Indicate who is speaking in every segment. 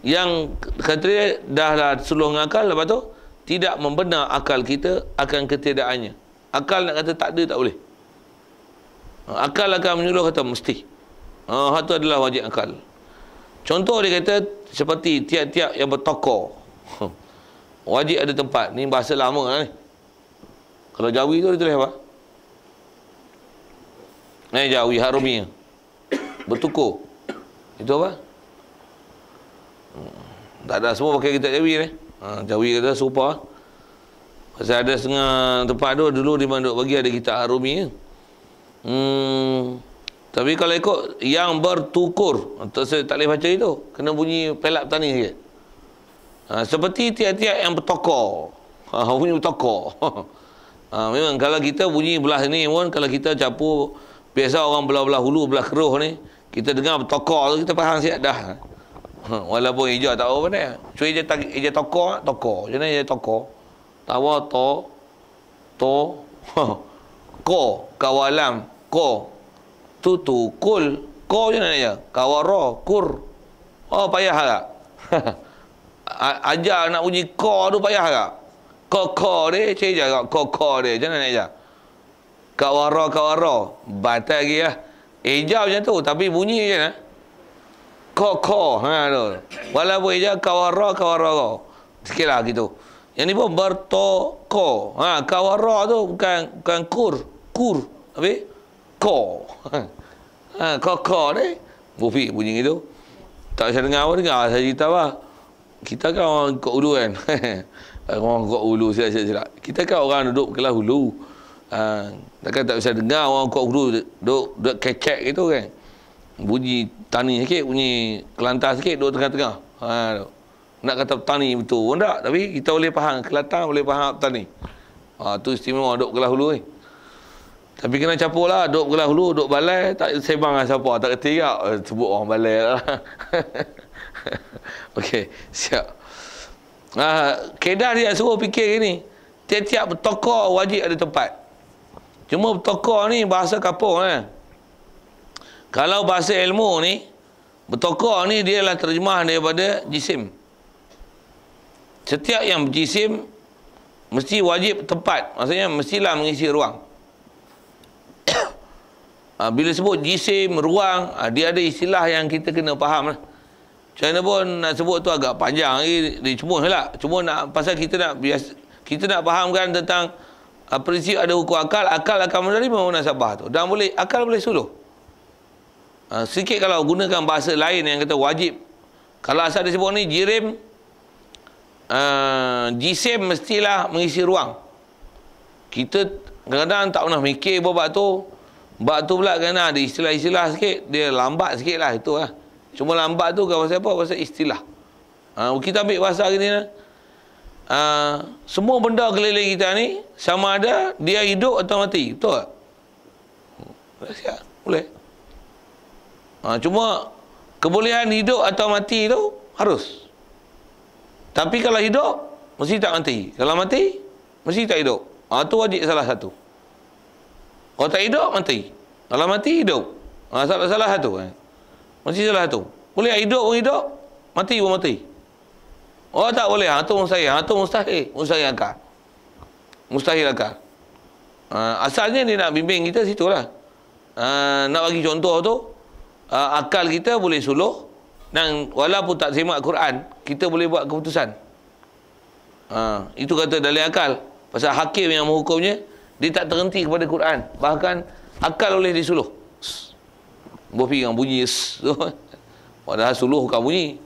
Speaker 1: yang kata dia dah lah suluh dengan akal, lepas tu tidak membenar akal kita akan ketidakannya. Akal nak kata tak ada, tak boleh. Akal akan menyuruh kata mesti. Itu adalah wajib akal. Contoh dia kata seperti tiap-tiap yang bertokor. Wajib ada tempat. Ni bahasa lama lah ni. Kalau Jawi tu dia tulis apa? Jawi Harumi. Bertukur. Itu apa? Tak ada, semua pakai kitab Jawi ni. Jawi kata serupa. Pasal ada setengah tempat tu dulu dia duk bagi ada kitab Harumi. Tapi kalau ikut yang bertukur, saya tak boleh baca itu. Kena bunyi pelak petani sikit. Seperti tiap-tiap yang bertokor. Bunyi bertokor. Memang kalau kita bunyi belah ni pun, kalau kita capur, biasa orang belah-belah hulu, belah keruh ni, kita dengar bertokor tu, kita faham siap dah. Walaupun hijau tak apa pandai. Cuma hijau tokor, tokor. Macam mana hijau tokor? Tawa, to, ko, kawalam, ko, tutu, kul, ko je nak je. Kawara, kur. Payah tak? Ajar nak bunyi ko tu payah tak? Ko dia, cik je ko dia. Macam mana nak je? Kawara. Batal lagi lah. Hijau macam tu, tapi bunyi je lah. Ko. Tu. Walaupun hijau, kawara. Sikit lah gitu. Yang ni pun bertoko. Kawara tu bukan kur. Habis? Ko. Ko ni. Bufik bunyi gitu. Tak bisa dengar apa, dengar saya cerita apa. Kita kan orang kok hulu kan. Orang kok hulu silap. Kita kan orang duduk kelas hulu. Takkan tak bisa dengar orang kok hulu duduk kecek gitu kan. Bunyi tani sikit, bunyi Kelantan sikit, duduk tengah-tengah. Nak kata petani betul pun tak, tapi kita boleh faham Kelantan, boleh faham petani. Tu istimewa duduk kelas hulu ni. Tapi kena capur lah, duduk kelas hulu, duduk balai, tak sembang dengan siapa, tak kerti tak, sebut orang balai lah. Okey, siap. Kedah dia suruh fikir gini, tiap-tiap bertokor wajib ada tempat. Cuma bertokor ni bahasa kapur kan. Kalau bahasa ilmu ni, bertokor ni dia adalah terjemah daripada jisim. Setiap yang berjisim mesti wajib tempat. Maksudnya mestilah mengisi ruang. Bila sebut jisim, ruang, dia ada istilah yang kita kena faham lah. Macam mana pun nak sebut tu agak panjang lagi, dicemuh lah. Cuma nak, pasal kita nak fahamkan tentang prinsip ada hukum akal akan menerima munasabah tu. Dan akal boleh suluh. Sikit kalau gunakan bahasa lain yang kata wajib. Kalau asal disebut ni jirim, jisim mestilah mengisi ruang. Kita kadang-kadang tak pernah mikir bab tu. Bab tu pula kena ada istilah-istilah sikit, dia lambat sikit lah, itu lah. Cuma lambat tu pasal apa? Pasal istilah. Kita ambil bahasa gini lah. Semua benda keliling kita ni sama ada dia hidup atau mati. Betul tak? Boleh. Cuma kebolehan hidup atau mati tu harus. Tapi kalau hidup mesti tak mati. Kalau mati mesti tak hidup. Tu wajib salah satu. Kalau tak hidup mati. Kalau mati hidup. Salah satu kan. Mesti salah satu. Boleh hidup pun hidup, mati pun mati. Tak boleh. Tu mustahil. Tu mustahil. Mustahil akal. Mustahil akal. Asalnya dia nak bimbing kita situlah. Nak bagi contoh tu, akal kita boleh suluh, dan walaupun tak semak Quran, kita boleh buat keputusan. Itu kata dalil akal. Pasal hakim yang menghukumnya, dia tak terhenti kepada Quran. Bahkan akal boleh disuluh. Bofi yang bunyi padahal suluh bukan bunyi.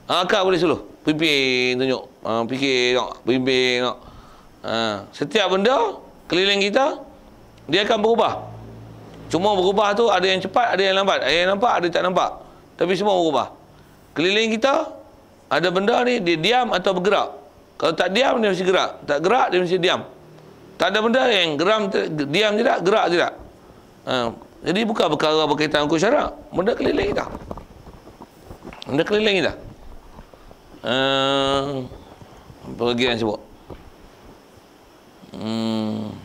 Speaker 1: Akal boleh suluh. Pimpin tunjuk. Fikir tengok, bimbing tengok. Setiap benda keliling kita, dia akan berubah. Cuma berubah tu ada yang cepat, ada yang lambat. Ada yang nampak, ada yang tak nampak. Tapi semua berubah. Keliling kita, ada benda ni, dia diam atau bergerak. Kalau tak diam, dia mesti gerak. Tak gerak, dia mesti diam. Tak ada benda yang diam tidak, gerak tidak. Jadi bukan perkara berkaitan hukum syarak. Benda keliling kita. Benda keliling kita. Apa lagi yang sebut?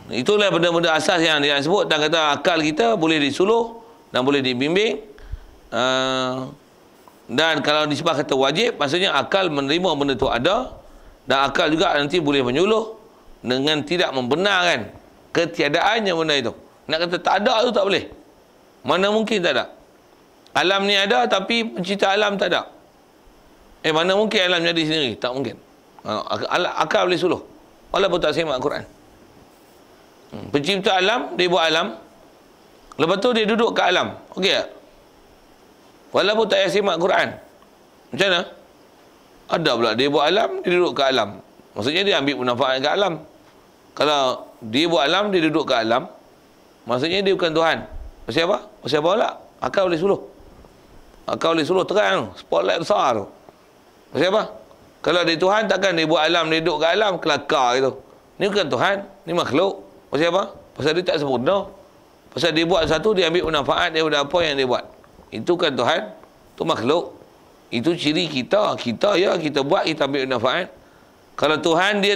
Speaker 1: Itulah benda-benda asas yang dia sebut. Dan kata akal kita boleh disuluh dan boleh dibimbing. Dan kalau nisbah kata wajib, maksudnya akal menerima benda tu ada, dan akal juga nanti boleh menyuluh dengan tidak membenarkan ketiadaannya benda itu. Nak kata tak ada tu tak boleh. Mana mungkin tak ada. Alam ni ada tapi pencipta alam tak ada. Mana mungkin alam jadi sendiri? Tak mungkin. Akal boleh suluh walaupun tak semak Quran. Pencipta alam, dia buat alam, lepas tu dia duduk kat alam. Okey tak? Walaupun tak payah semak Quran. Macam mana? Ada pula dia buat alam, dia duduk kat alam. Maksudnya dia ambil manfaat kat alam. Kalau dia buat alam, dia duduk kat alam, maksudnya dia bukan Tuhan. Pasal apa? Pasal apa pula? Akal boleh suluh. Akal boleh suluh terang. Spotlight besar tu. Pasal apa? Kalau dia Tuhan, takkan dia buat alam, dia duduk kat alam, kelakar gitu. Ni bukan Tuhan, ni makhluk. Pasal apa? Pasal dia tak sempurna. Pasal dia buat satu, dia ambil manfaat daripada apa yang dia buat. Itu kan Tuhan, itu makhluk. Itu ciri kita. Kita buat, kita ambil manfaat. Kalau Tuhan dia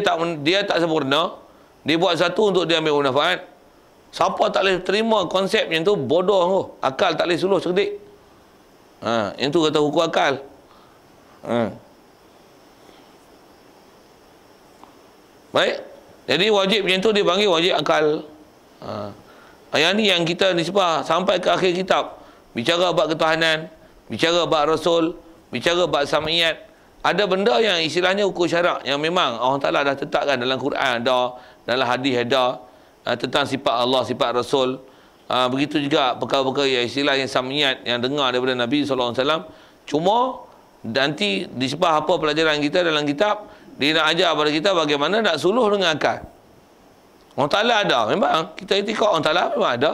Speaker 1: tak sempurna, dia buat satu untuk dia ambil manfaat. Siapa tak boleh terima konsep yang tu, bodoh tu. Akal tak boleh suluh cerdik. Yang tu kata hukum akal. Baik. Jadi wajib macam tu dia panggil wajib akal. Yang ni yang kita nisbah sampai ke akhir kitab. Bicara bab ketuhanan, bicara bab Rasul, bicara bab sam'iyat. Ada benda yang istilahnya hukum syarak yang memang Allah Ta'ala dah tetapkan dalam Quran ada, dalam hadis ada, tentang sifat Allah, sifat Rasul. Begitu juga perkara-perkara yang istilahnya sam'iyat yang dengar daripada Nabi SAW. Cuma nanti disebab apa pelajaran kita dalam kitab, dia nak ajar pada kita bagaimana nak suluh dengan akal. Allah Ta'ala ada, memang kita itikad Allah Ta'ala memang ada.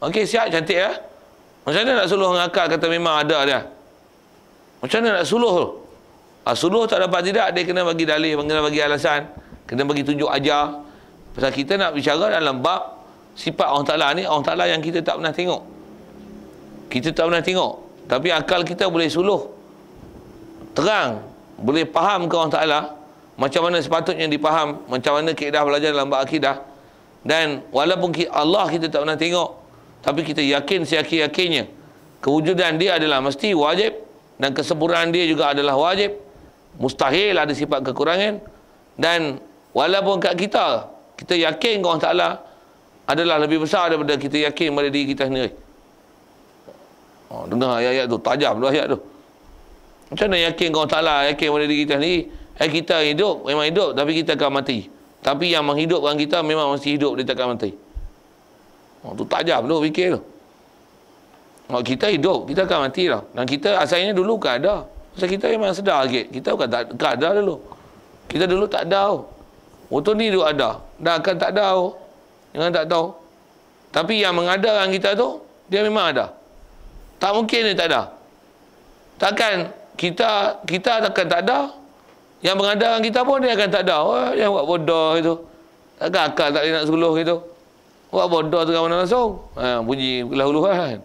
Speaker 1: Okey, siap, cantik ya. Macam mana nak suluh dengan akal kata memang ada dia? Macam mana nak suluh tu? Suluh tak dapat tidak, dia kena bagi dalih, kena bagi alasan, kena bagi tunjuk ajar. Pasal kita nak bicara dalam bab sifat Allah Ta'ala ni, Allah Ta'ala yang kita tak pernah tengok. Kita tak pernah tengok. Tapi akal kita boleh suluh. Terang. Boleh faham ke Allah Ta'ala. Macam mana sepatutnya dipaham. Macam mana kaedah belajar dalam bab akidah. Dan walaupun Allah kita tak pernah tengok, tapi kita yakin seyakin-yakinnya kewujudan dia adalah mesti wajib. Dan kesempurnaan dia juga adalah wajib. Mustahil ada sifat kekurangan. Dan walaupun kat kita yakin ke Allah Ta'ala adalah lebih besar daripada kita yakin pada diri kita sendiri. Dengar ayat-ayat tu, tajam tu ayat tu. Macam mana yakin ke Allah Ta'ala, yakin pada diri kita sendiri? Kita hidup, memang hidup, tapi kita akan mati. Tapi yang menghidupkan kita memang masih hidup, dia takkan mati. Tu tajam tu fikir tu. Kita hidup, kita akan mati lah. Dan kita asalnya dulu kan ada. Pasal kita memang sedar sikit. Kita bukan tak ada dulu. Kita dulu tak ada. Waktu ni dulu ada. Dan akan tak ada. Jangan tak tahu. Tapi yang mengadakan kita tu, dia memang ada. Tak mungkin dia tak ada. Takkan kita takkan tak ada. Yang mengadakan kita pun dia akan tak ada. Yang buat bodoh itu. Takkan akal tak boleh nak suluh gitu. Buat bodoh tu kan mana langsung. Bunyi belah-uluh kan.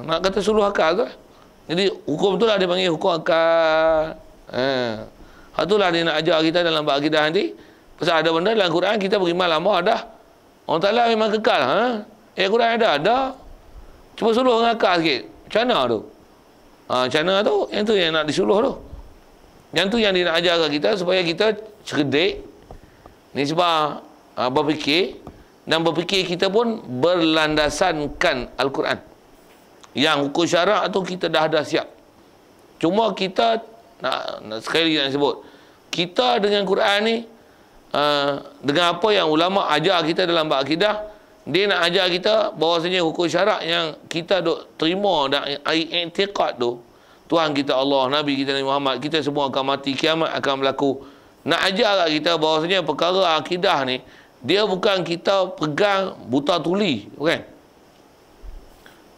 Speaker 1: Nak kata suluh akal tu. Jadi hukum tu lah dia panggil hukum akal. Itulah dia nak ajar kita dalam bab akidah nanti. Pasal ada benda dalam Quran kita beriman lama dah. Allah Ta'ala memang kekal. Quran ada. Cuba suluh dengan akal sikit. Macam mana tu? Macam mana tu? Yang tu yang nak disuluh tu. Yang tu yang dia nak ajar kita supaya kita cerdik. Ni sebab berfikir. Dan berfikir kita pun berlandaskankan Al-Quran. Yang hukum syarak tu kita dah siap. Cuma kita nak sekali nak sebut, kita dengan Quran ni, dengan apa yang ulama ajar kita dalam bab akidah, dia nak ajar kita bahawasanya hukum syarak yang kita duk terima dan i'tiqad tu, Tuhan kita Allah, Nabi kita Nabi Muhammad, kita semua akan mati, kiamat akan berlaku. Nak ajar kat kita bahawasanya perkara akidah ni, dia bukan kita pegang buta tuli, bukan?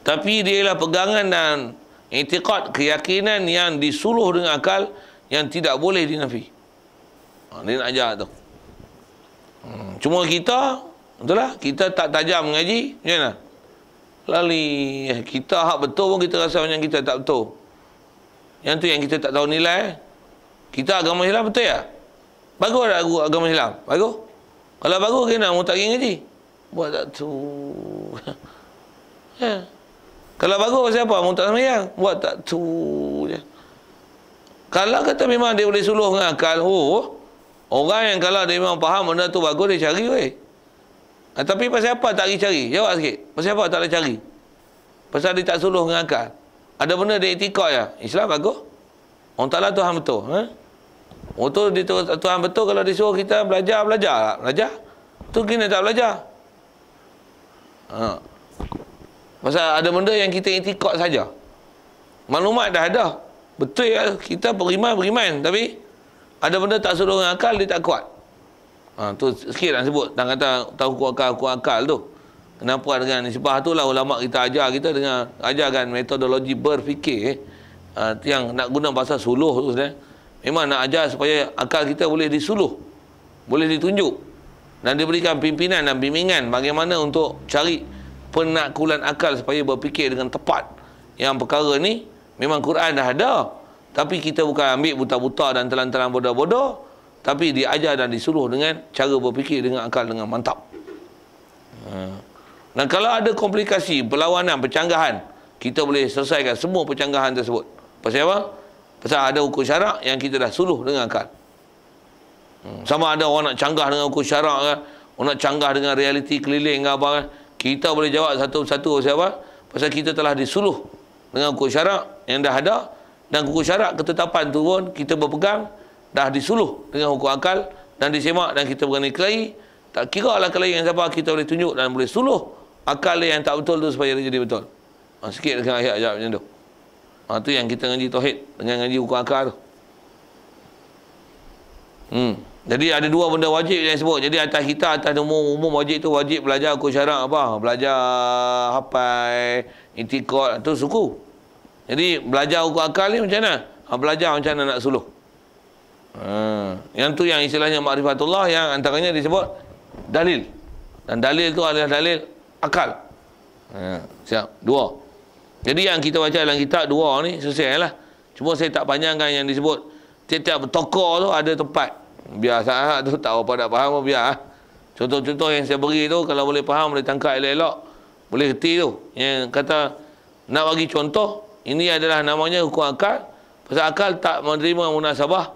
Speaker 1: Tapi dia ialah pegangan dan i'tiqad, keyakinan yang disuluh dengan akal, yang tidak boleh dinafi. Dia nak ajar tu. Cuma kita, betul lah, kita tak tajam mengaji, macam mana? Lali, kita hak betul pun kita rasa macam kita tak betul. Yang tu yang kita tak tahu nilai. Kita agama Islam betul ya? Bagus tak agama Islam? Bagus? Kalau bagus, kena mu tak pergi ngaji. Buat tak tu. Kalau bagus pasal apa? Mu tak sembahyang. Buat tak tu je. Kalau kata memang dia boleh suluh dengan akal, orang yang kalau dia memang faham benda tu bagus, dia cari weh. Tapi pasal apa tak pergi cari? Jawab sikit. Pasal apa tak boleh cari? Pasal dia tak suluh dengan akal. Ada benda dia etikad je. Islam bagus. Orang Ta'ala Tuhan betul. Betul dia Tuhan betul. Kalau dia suruh kita belajar. Tu kena tak belajar. Pasal ada benda yang kita etikad saja. Maklumat dah ada. Betul ya, kita beriman. Tapi ada benda tak suluh dengan akal, dia tak kuat. Tu sikit nak sebut. Tak kata tahu kuat akal tu. Kenapa dengan nisbah tu lah ulama kita ajar kita dengan ajarkan metodologi berfikir yang nak guna bahasa suluh tu sebenarnya. Memang nak ajar supaya akal kita boleh disuluh, boleh ditunjuk dan diberikan pimpinan dan bimbingan bagaimana untuk cari penakulan akal supaya berfikir dengan tepat. Yang perkara ni memang Quran dah ada, tapi kita bukan ambil buta-buta dan telan-telan bodoh-bodoh, tapi diajar dan disuluh dengan cara berfikir dengan akal dengan mantap. Dan kalau ada komplikasi, perlawanan, percanggahan, kita boleh selesaikan semua percanggahan tersebut. Pasal apa? Pasal ada hukum syarak yang kita dah suluh dengan akal. Sama ada orang nak canggah dengan hukum syarak kan, orang nak canggah dengan realiti keliling ke apa kan, kita boleh jawab satu-satu. Pasal apa? Pasal kita telah disuluh dengan hukum syarak yang dah ada, dan hukum syarak ketetapan tu pun kita berpegang dah disuluh dengan hukum akal dan disemak, dan kita berani kelahi. Tak kira lah kelahi yang siapa, kita boleh tunjuk dan boleh suluh akal dia yang tak betul tu supaya dia jadi betul. Sikit dengan ayat-ayat macam tu. Tu yang kita ngaji tauhid dengan ngaji hukum akal tu. Jadi ada dua benda wajib yang sebut. Jadi atas kita, atas umum wajib tu, wajib belajar hukum syarak apa? Belajar hafal, itikad, tu suku. Jadi belajar hukum akal ni macam mana? Belajar macam mana nak suluh. Yang tu yang istilahnya ma'rifatullah, yang antaranya disebut dalil. Dan dalil tu adalah dalil akal. Siap. Dua. Jadi yang kita baca dalam kitab dua ni selesai lah. Cuma saya tak panjangkan yang disebut. Tiap-tiap tokoh tu ada tempat. Biasa tu tak apa nak faham pun biar. Contoh-contoh yang saya beri tu, kalau boleh faham, boleh tangkap elok-elok, boleh reti tu. Yang kata nak bagi contoh, ini adalah namanya hukum akal. Pasal akal tak menerima munasabah.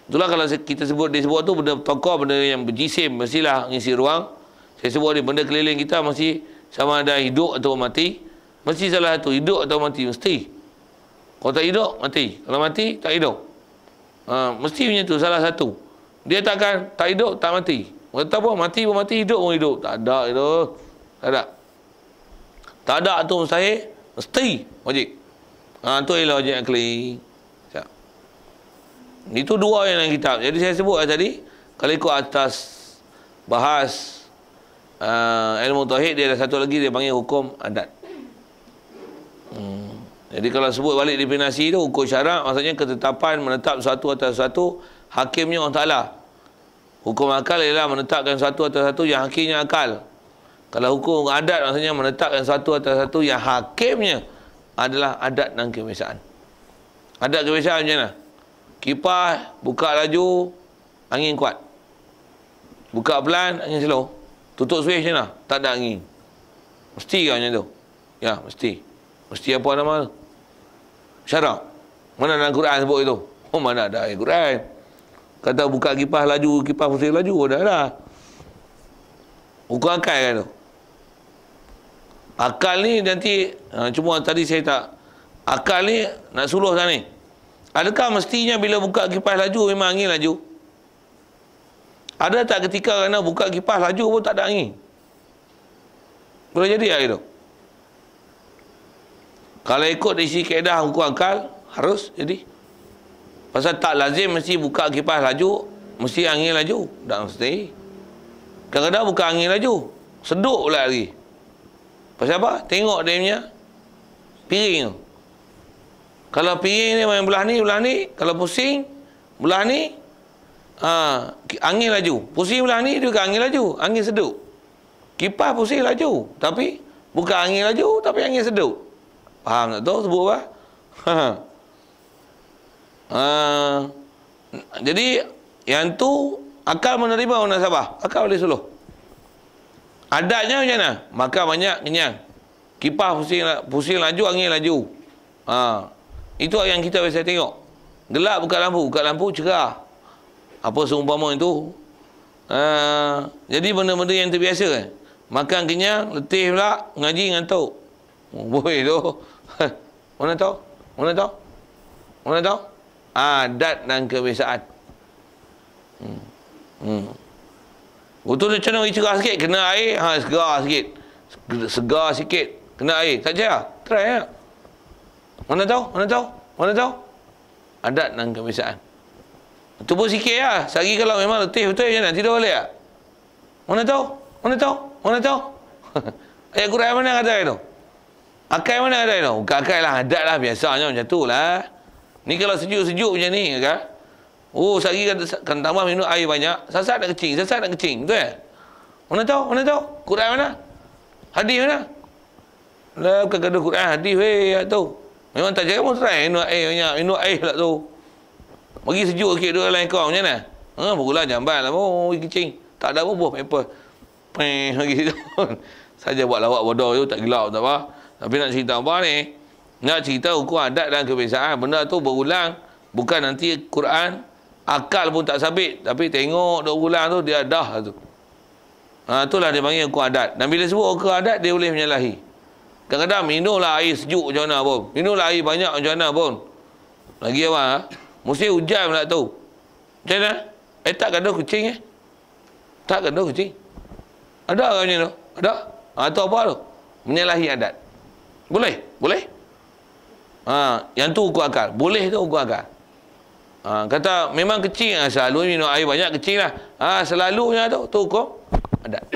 Speaker 1: Itulah kalau kita sebut, disebut tu benda tokoh, benda yang berjisim, mestilah ngisi ruang. Saya sebut ni, benda keliling kita mesti sama ada hidup atau mati. Mesti salah satu, hidup atau mati, mesti. Kalau tak hidup, mati. Kalau mati, tak hidup. Mesti punya tu, salah satu. Dia takkan tak hidup, tak mati. Kata apa, mati pun mati, hidup pun hidup. Tak ada itu. Tak ada. Tak ada tu mustahil, mesti wajib. Tu ialah wajib akli. Itu dua yang dalam kitab. Jadi saya sebut tadi, kalau ikut atas bahas ilmu tauhid, dia ada satu lagi dia panggil hukum adat. Jadi kalau sebut balik definisi tu, hukum syarak maksudnya ketetapan menetap satu atas satu, hakimnya Allah Ta'ala. Hukum akal ialah menetapkan satu atas satu yang hakimnya akal. Kalau hukum adat maksudnya menetapkan satu atas satu yang hakimnya adalah adat dan kebiasaan. Adat kebiasaan macam mana? Kipas buka laju, angin kuat. Buka pelan, angin slow. Tutup switch macam mana? Tak ada angin. Mesti ke macam tu? Ya, mesti. Mesti apa nama tu? Syarak. Mana dalam Quran sebut itu? Mana ada ayat Quran? Kata buka kipas laju, kipas pusing laju, dah ada. Hukum akal kan tu? Akal ni nanti, cuma tadi saya tak, akal ni nak suluh sana ni. Adakah mestinya bila buka kipas laju memang angin laju? Ada tak ketika kerana buka kipas laju pun tak ada angin? Boleh jadi tak itu? Kalau ikut isi kaedah hukum akal, harus jadi. Pasal tak lazim mesti buka kipas laju, mesti angin laju. Tak mesti. Kadang-kadang buka angin laju, seduk pula lagi. Pasal apa? Tengok dia punya piring tu. Kalau piring ni main belah ni, kalau pusing, belah ni, angin laju. Pusing belah ni, juga angin laju. Angin seduk. Kipas pusing laju. Tapi, bukan angin laju, tapi angin seduk. Faham tak tu? Sebut apa? Jadi, yang tu, akal menerima munasabah. Akal boleh suluh. Adatnya macam mana? Makan banyak, kenyang. Kipas pusing laju, angin laju. Itu yang kita biasa tengok. Gelap buka lampu cerah. Apa seumpama itu. Jadi benda-benda yang terbiasa kan. Makan kenyang, letih pula, ngaji ngantuk. Boleh tu. Mana tahu? Adat dan kebiasaan. Betul dia macam cerah sikit, kena air, segar sikit. Segar sikit, kena air. Tak cerah? Try tak? Mana tahu? Adat dan kebiasaan. Tubur sikit lah. Sehari kalau memang letih betul macam mana? Tidur balik tak? Mana tahu? Ayat Quran mana kata itu? Akal mana kata itu? Bukan akal lah. Adat lah. Biasanya macam tu lah. Ni kalau sejuk-sejuk macam ni kan? Sehari kan tambah minum air banyak. Sasat nak kecing. Betul tak? Mana tahu? Quran mana? Hadis mana? Lah bukan kata Quran. Hadis weh tu. Memang tak cakap pun try. Minum air banyak. Minum air pula tu. Bagi sejuk sikit dua lain kau macam mana? Berulang jamban lah. Pergi kecing. Tak ada apa-apa. Paper. Bagi tu. Saja buat lawak bodoh tu. Tak gelap tak apa. Tapi nak cerita apa ni? Nak cerita hukum adat dan kebiasaan. Benda tu berulang. Bukan nanti Quran. Akal pun tak sabit. Tapi tengok duk ulang tu. Dia dah tu. Itulah dia panggil hukum adat. Dan bila sebut hukum adat, dia boleh menyalahi. Kadang-kadang minumlah air sejuk macam mana pun. Minumlah air banyak macam mana pun. Lagi apa? Mesti hujan pula tu. Macam mana? Tak gaduh kucing Tak gaduh kucing. Ada orang macam tu? Ada? Atau apa tu? Menyalahi adat. Boleh? Yang tu hukum akal. Boleh tu hukum akal. Kata memang kecing. Selalu minum air banyak kecing lah. Selalunya tu hukum adat.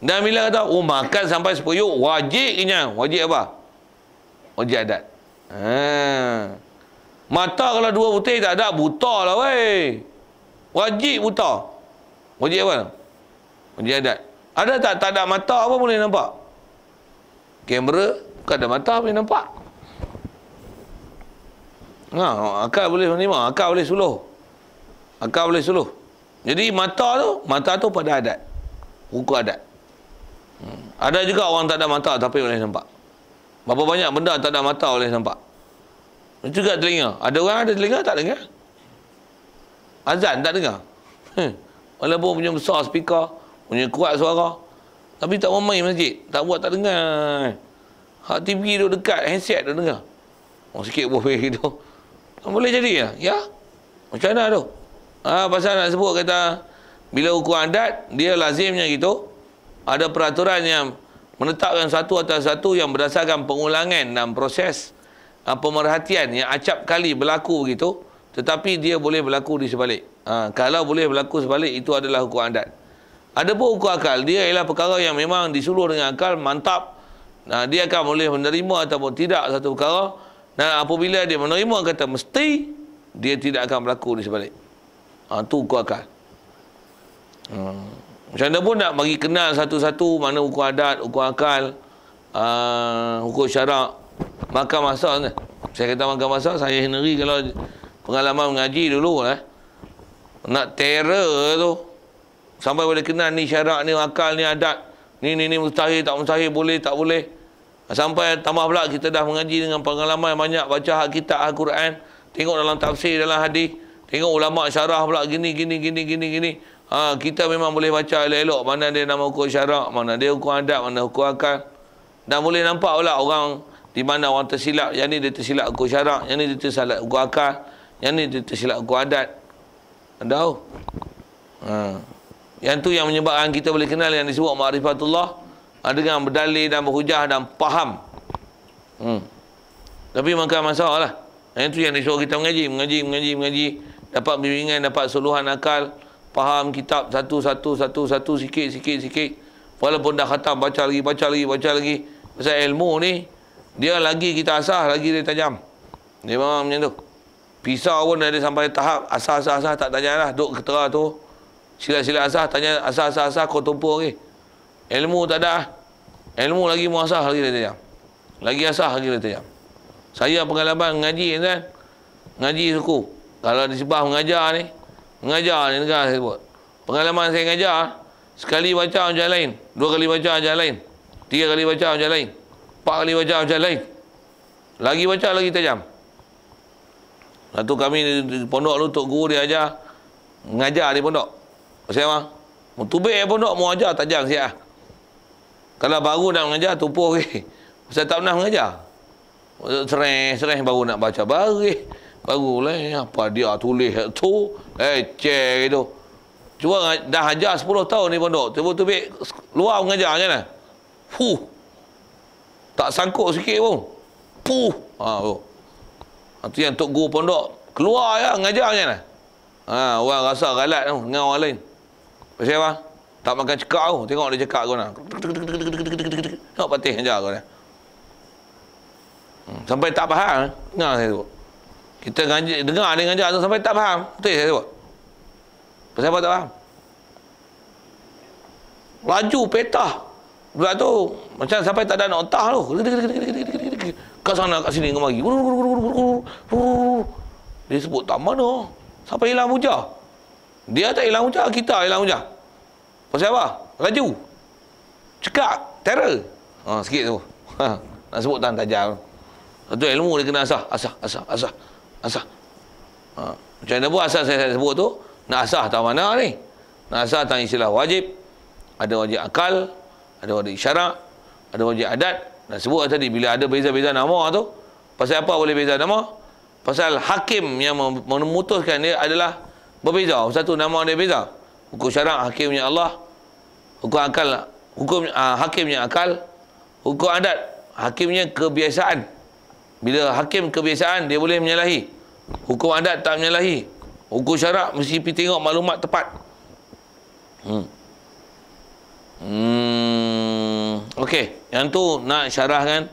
Speaker 1: Dan bila kata makan sampai sepuyuk wajib kenyang. Wajib apa? Wajib adat. Mata kalau dua putih tak ada, buta lah weh. Wajib buta. Wajib apa? Wajib adat. Ada tak ada mata apa boleh nampak? Kamera bukan ada mata boleh nampak. Akal boleh menerima, akal boleh suluh. Jadi mata tu pada adat. Hukum adat. Ada juga orang tak ada mata tapi boleh nampak. Berapa banyak benda tak ada mata boleh nampak. Juga telinga. Ada orang ada telinga tak dengar. Azan tak dengar. Walaupun punya besar speaker, punya kuat suara, tapi tak main masjid. Tak buat tak dengar. Hak TV duduk dekat, handset duduk dengar. Sikit boleh gitu. Boleh jadi ya? Macam mana tu? Pasal nak sebut kata, bila hukum adat, dia lazimnya gitu. Ada peraturan yang menetapkan satu atas satu yang berdasarkan pengulangan dan proses pemerhatian yang acap kali berlaku begitu, tetapi dia boleh berlaku di sebalik. Kalau boleh berlaku sebalik, itu adalah hukum adat. Ada pun hukum akal, dia ialah perkara yang memang disuruh dengan akal, mantap. Dia akan boleh menerima ataupun tidak satu perkara. Dan apabila dia menerima kata mesti, dia tidak akan berlaku di sebalik. Itu hukum akal. Macam mana pun nak bagi kenal satu-satu mana hukum adat, hukum akal, hukum syarak. Makan masak. Saya kata makan masak, saya sendiri kalau pengalaman mengaji dulu nak terror tu. Sampai boleh kenal ni syarak, ni akal, ni adat. Ni mustahil, tak mustahil, boleh, tak boleh. Sampai tambah pula kita dah mengaji dengan pengalaman banyak, baca kitab Al-Quran, tengok dalam tafsir, dalam hadis, tengok ulama syarah pula gini. Kita memang boleh baca elok-elok mana dia nama hukum syarak, mana dia hukum adat, mana hukum akal. Dan boleh nampak pula orang di mana orang tersilap, yang ni dia tersilap hukum syarak, yang ni dia tersilap hukum akal, yang ni dia tersilap hukum adat. Ada yang tu yang menyebabkan kita boleh kenal yang disebut ma'rifatullah, dengan berdalil dan berhujah dan faham. Tapi makan masak lah. Yang tu yang disuruh kita mengaji. Dapat bimbingan, dapat suluhan akal, faham kitab satu, sikit. Walaupun dah khatam, baca lagi. Pasal ilmu ni, dia lagi kita asah, lagi dia tajam. Dia memang macam tu. Pisau pun ada sampai tahap asah tak tajam lah. Duk ketera tu, sila-sila asah, tanya asah, kau tumpul lagi. Ilmu tak ada. Ilmu lagi muasah, lagi dia tajam. Lagi asah, lagi dia tajam. Saya pengalaman ngaji kan. Ngaji suku. Kalau di sebah mengajar ni negara saya sebut. Pengalaman saya ngajar, sekali baca macam lain, 2 kali baca macam lain, 3 kali baca macam lain. 4 kali baca macam lain. Lagi baca lagi tajam. Satu kami di pondok tu tok guru dia ajar mengajar di pondok. Pasal apa? Mutubik pondok mau ajar tajam siap. Kalau baru nak mengajar tupuh ke. Pasal tak pernah mengajar. Sereh baru nak baca barulah apa dia tulis tu cek itu. Cuba dah ajar 10 tahun ni pondok. Tubik luar mengajar macam mana? Tak sangkut sikit pun. Itu yang tok guru pondok keluar ya ngajar macam mana? Orang rasa galat tu dengan orang lain. Pasal apa? Tak makan cekak tu. Tengok dia cekak kau nak. Tengok patih ajar kau dah. Sampai tak faham. Dengar saya tu. Kita dengar dia ngajar tu sampai tak faham. Betul saya tu. Pasal apa tak faham? Laju petah. Budak tu macam sampai tak ada notah tu. Kat sana kat sini kemari. Dia sebut tak mana. Sampai hilang hujah. Dia tak hilang hujah, kita hilang hujah. Pasal apa? Laju. Cekak, terror. Sikit tu. Nak sebut tak tajam. Itu ilmu dia kena asah. Macam mana pun asas saya sebut tu, nak asah tak mana ni? Nak asah tak istilah wajib. Ada wajib akal, ada wajib syarak, ada wajib adat. Nak sebut tadi bila ada beza-beza nama tu, pasal apa boleh beza nama? Pasal hakim yang memutuskan dia adalah berbeza. Satu nama dia beza. Hukum syarak hakimnya Allah, hukum akal hakimnya akal, hukum adat hakimnya kebiasaan. Bila hakim kebiasaan dia boleh menyalahi. Hukum adat tak menyalahi. Hukum syarak mesti pergi tengok maklumat tepat. Okey, yang tu nak syarahkan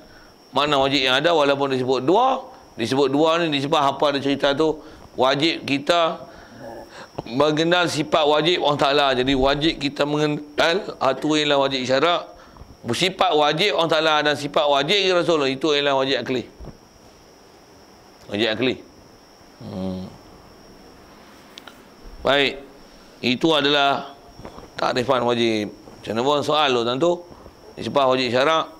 Speaker 1: mana wajib yang ada walaupun disebut dua ni disebab apa ada cerita tu wajib kita mengenal sifat wajib Allah Taala. Jadi wajib kita mengenal itu ialah wajib syarak. Sifat wajib Allah Taala dan sifat wajib Rasulullah itu ialah wajib akli. Wajib akli. Baik. Itu adalah takrifan wajib. Macam mana pun soal tu tentu. Disebab wajib syarak,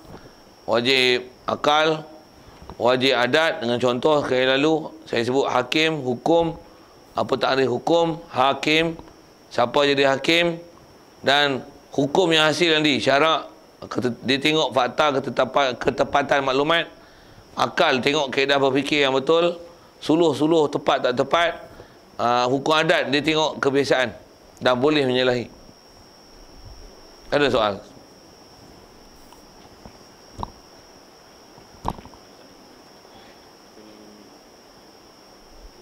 Speaker 1: wajib akal, wajib adat. Dengan contoh kali lalu saya sebut hakim, hukum, apa takrif hukum, hakim, siapa jadi hakim dan hukum yang hasil nanti syarak. Dia tengok fakta ketepatan maklumat. Akal tengok kaedah berfikir yang betul. Suluh tepat tak tepat. Hukum adat dia tengok kebiasaan dan boleh menyalahi. Ada soal?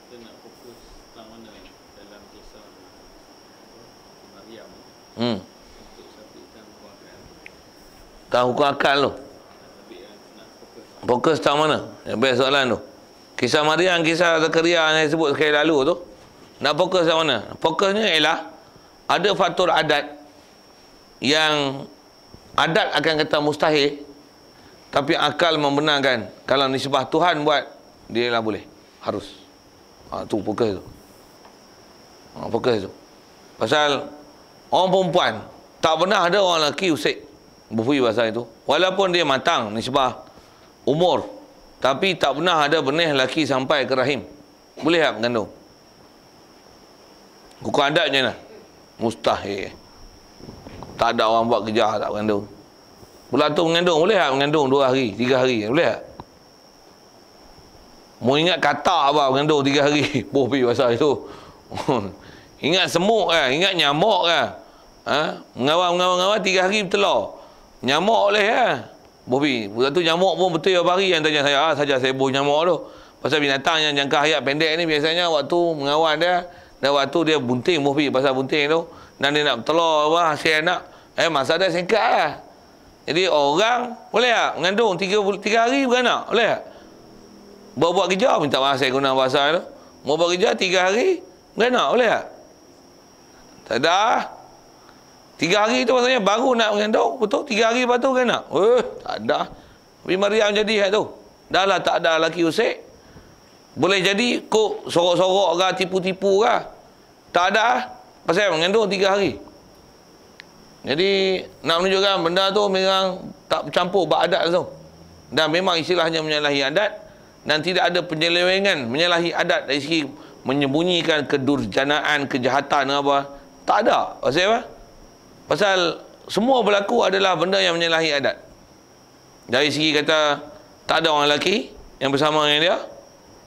Speaker 2: Kita nak fokus tentang mana dalam kisah Maryam untuk sabitkan hukum.
Speaker 1: Tak hukum akal tu. Fokus tak mana? Yang best soalan tu. Kisah Maryam, kisah Zakaria yang saya sebut sekali lalu tu. Nak fokus tak mana? Fokusnya ialah ada faktor adat yang adat akan kata mustahil tapi akal membenarkan kalau nisbah Tuhan buat dia lah boleh. Harus. Tu fokus tu. Fokus tu. Pasal orang perempuan tak pernah ada orang lelaki usik berfui pasal itu. Walaupun dia matang nisbah umur, tapi tak pernah ada benih lelaki sampai ke rahim. Boleh tak mengandung? Hukum adat macam mana? Mustahil. Tak ada orang buat kerja tak mengandung. Bulan tu mengandung, boleh tak mengandung 2 hari, 3 hari? Boleh tak? Mau ingat kata apa mengandung 3 hari? Pergi pasal itu. Ingat semut kan? Ingat nyamuk kan? Mengawal 3 hari bertelur. Nyamuk boleh kan? Bobi, budak tu nyamuk pun betul ya hari yang tanya saya, saja saya buh nyamuk tu. Pasal binatang yang jangka hayat pendek ni biasanya waktu mengawal dia dan waktu dia bunting bobi pasal bunting tu dan dia nak bertelur apa hasil anak. Masa dia singkat lah. Jadi orang boleh tak mengandung 3 hari beranak? Boleh tak? Buat kerja minta maaf saya guna bahasa tu. Mau buat kerja 3 hari beranak boleh tak? Tak ada. 3 hari tu maksudnya baru nak mengandung. Betul? 3 hari lepas tu beranak. Tak ada. Tapi Maryam jadi hal tu. Dah lah tak ada lelaki usik. Boleh jadi kok sorok-sorok ke, tipu-tipu ke. Tak ada. Pasal mengandung 3 hari. Jadi nak menunjukkan benda tu memang tak bercampur beradat tu. Dan memang istilahnya menyalahi adat dan tidak ada penyelewengan menyalahi adat dari segi menyembunyikan kedurjanaan, kejahatan apa. Tak ada. Pasal apa? Pasal semua berlaku adalah benda yang menyalahi adat. Dari segi kata tak ada orang lelaki yang bersama dengan dia,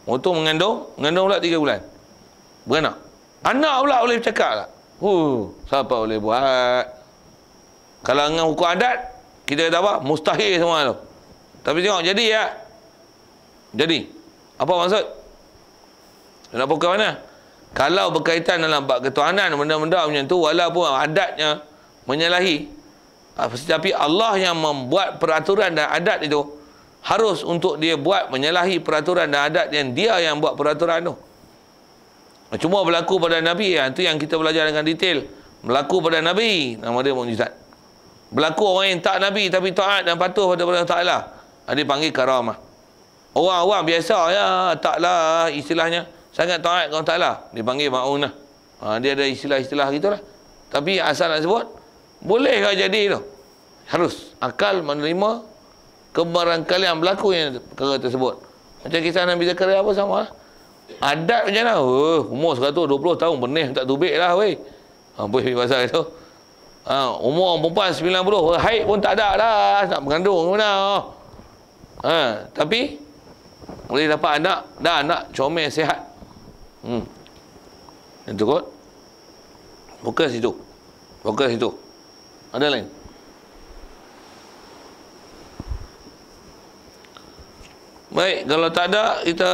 Speaker 1: waktu mengandung pula 3 bulan. Beranak. Anak pula boleh bercakap lah. Siapa boleh buat? Kalau dengan hukum adat, kita kata apa? Mustahil semua tu. Tapi tengok, jadi ya. Jadi. Apa maksud? Nak pukul mana? Kalau berkaitan dalam bab ketuhanan, benda-benda macam tu, walaupun adatnya menyalahi, tapi Allah yang membuat peraturan dan adat itu, harus untuk dia buat menyalahi peraturan dan adat yang dia yang buat peraturan tu. Cuma berlaku pada Nabi, itu yang kita belajar dengan detail. Berlaku pada Nabi, nama dia mukjizat. Berlaku orang yang tak Nabi tapi taat dan patuh pada Allah Ta'ala, dia panggil karamah. Orang-orang biasa ya, taklah istilahnya sangat taat kepada Allah Ta'ala, dia panggil ma'unah. Dia ada istilah-istilah gitulah. Tapi asal nak sebut, bolehkah jadi tu? Harus akal menerima kebarangkalian berlaku yang perkara tersebut. Macam kisah Nabi Zakaria apa sama lah. Adat macam mana? Umur 120 tahun benih tak tubik lah weh. Boleh pasal itu. Umur perempuan 90, haid pun tak ada dah, nak mengandung ke mana. Tapi boleh dapat anak, dah anak comel sihat. Itu kot. Fokus itu. Fokus itu. Ada lain? Baik, kalau tak ada, kita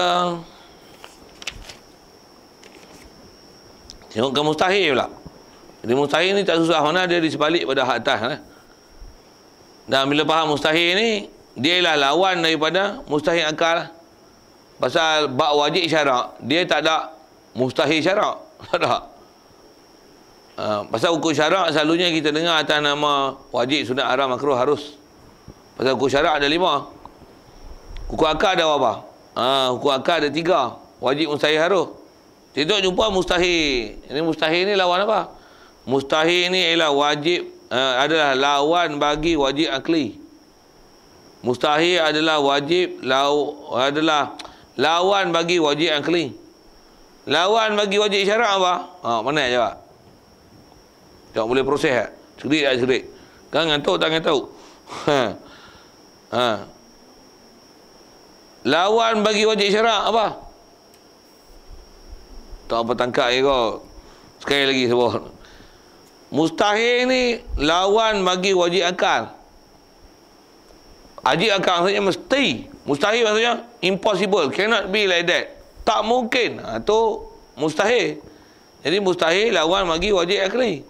Speaker 1: tengok ke mustahil pula. Jadi mustahil ni tak susah mana, dia di sebalik pada hak atas. Dan bila faham mustahil ni, dia ialah lawan daripada mustahil akal. Pasal bab wajib syarak, dia tak ada mustahil syarak. Tak ada. Pasal hukum syarak selalunya kita dengar atas nama wajib, sunat, haram, makruh, harus. Pasal hukum syarak ada 5. Hukum akal ada berapa? Hukum akal ada 3. Wajib, mustahil, harus. Tidak jumpa mustahil. Ini mustahil ni lawan apa? Mustahil ni ialah wajib, adalah lawan bagi wajib akli. Mustahil adalah wajib, adalah lawan bagi wajib akli. Lawan bagi wajib syarak apa? Mana jawab? Tak boleh proses tak? Cerdik tak cerdik? Kan ngantuk tak ngantuk? Lawan bagi wajib syarak apa? Tak apa tangkap je kau. Sekali lagi sebut. Mustahil ni lawan bagi wajib akal. Wajib akal maksudnya mesti. Mustahil maksudnya impossible, cannot be like that. Tak mungkin. Tu mustahil. Jadi mustahil lawan bagi wajib akli.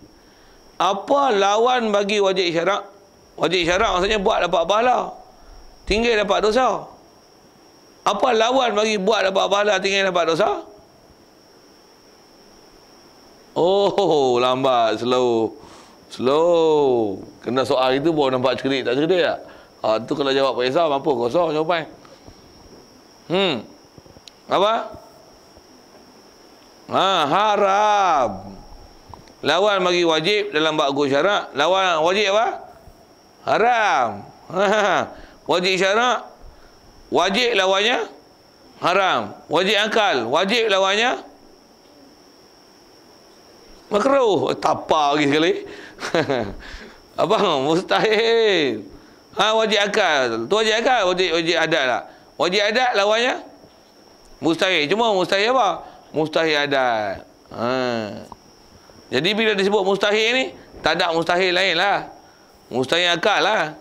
Speaker 1: Apa lawan bagi wajib syarak? Wajib syarak maksudnya buat dapat pahala, tinggal dapat dosa. Apa lawan bagi buat dapat pahala, tinggal dapat dosa? Oh, lambat, slow. Kena soal itu baru nampak cerdik tak cerdik tak? Tu kalau jawab Pak Isa, mampu kosong jawapan. Apa? Haram. Lawan bagi wajib dalam bab hukum syarak. Lawan wajib apa? Haram. Wajib syarak, wajib lawannya haram. Wajib akal, wajib lawannya makruh. Tapa lagi sekali. Abang, mustahil. Wajib akal. Tu wajib akal, wajib adat lah. Wajib adat lawannya mustahil. Cuma mustahil apa? Mustahil adat. Jadi bila disebut mustahil ni, tak ada mustahil lain lah. Mustahil akal lah.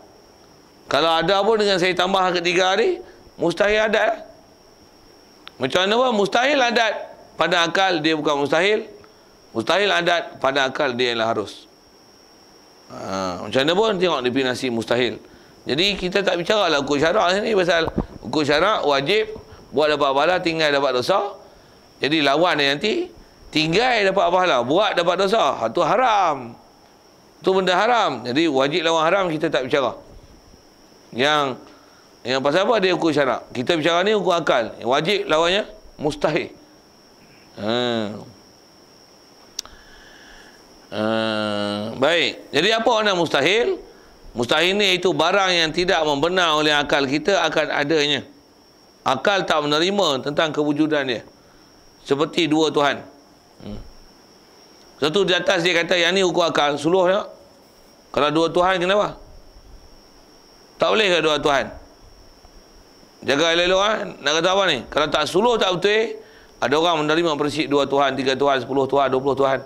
Speaker 1: Kalau ada pun dengan saya tambah ketiga ni, mustahil adat lah. Macam mana pun mustahil adat pada akal dia bukan mustahil. Mustahil adat pada akal dia ialah harus. Macam mana pun tengok definisi mustahil. Jadi kita tak bicara lah hukum syarak ni, pasal hukum syarak wajib buat dapat pahala, tinggal dapat dosa. Jadi lawan dia nanti tinggal dapat pahala, buat dapat dosa. Itu haram. Itu benda haram. Jadi wajib lawan haram kita tak bicara. Yang pasal apa dia hukum syarak? Kita bicara ni hukum akal. Wajib lawannya mustahil. Baik. Jadi apa makna mustahil? Mustahil ni itu barang yang tidak membenar oleh akal kita akan adanya. Akal tak menerima tentang kewujudan dia. Seperti dua Tuhan. Satu di atas dia kata yang ni ukur akal, suluh tak? Kalau dua Tuhan kenapa? Tak boleh ke dua Tuhan? Jaga elok-elok nak kata apa ni? Kalau tak suluh tak betul, ada orang menerima prinsip dua Tuhan, tiga Tuhan, 10 Tuhan, 20 Tuhan.